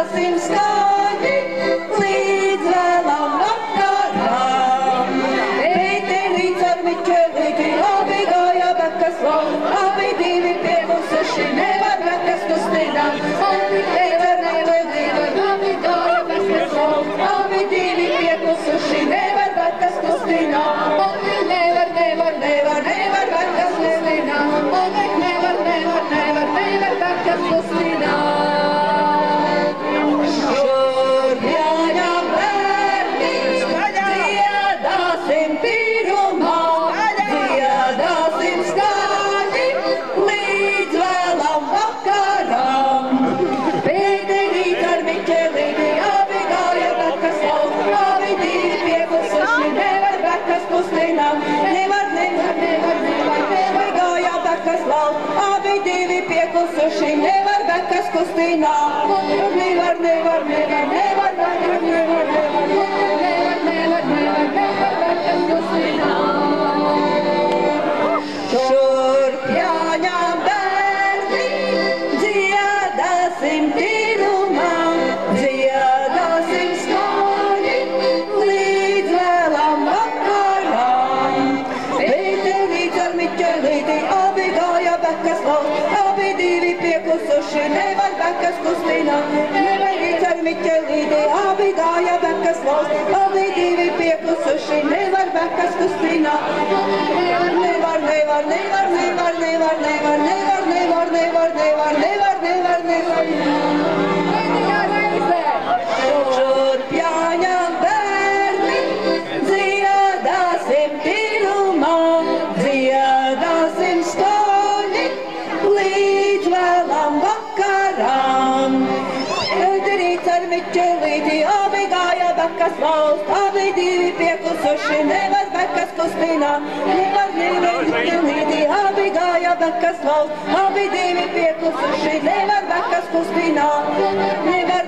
dziedāsim skaļi līdz vēlam vakaram. Pēterīts ar Miķelīti abi gāja bekas lau, abi divi pieklusuši, nevar bekas kustināt. Abi gāja bekas lau, abi divi pieklusuši, nevar bekas kustināt. Nevar bekas kustināt. Nevar bekas kustināt. Šur jāņem bērni, dziedāsim pirmā, dziedāsim skaļi līdz vēlam vakaram. Pēterīts ar Miķelīti abi gāja bekas lau, abi divi pieklusuši, nevar bekas kustināt. Nevar gāja bekas lau, abi divi pieklusuši, nevar bekas kustināt. Nevar bekas kustināt. Šurp jāņem bērni, dziedāsim tirumā, dziedāsim skaļi līdz vēlam vakaram. Pēterīts ar Miķelīti abi gāja bekas lau, abi divi pieklusuši, nevar bekas kustināt. Pēterīts ar Miķelīti abi gāja bekas lau, abi divi pieklusuši, nevar bekas kustināt. Šurp jāņem bērni, dziedāsim pirmā, dziedāsim skaļi līdz vēlam vakaram. Pēterīts ar Miķelīti abi gāja bekas lau, abi divi pieklusuši, nevar bekas kustināt. Miķelīti abi gāja bekas lau, abi divi pieklusuši, nevar bekas kustināt. Nevar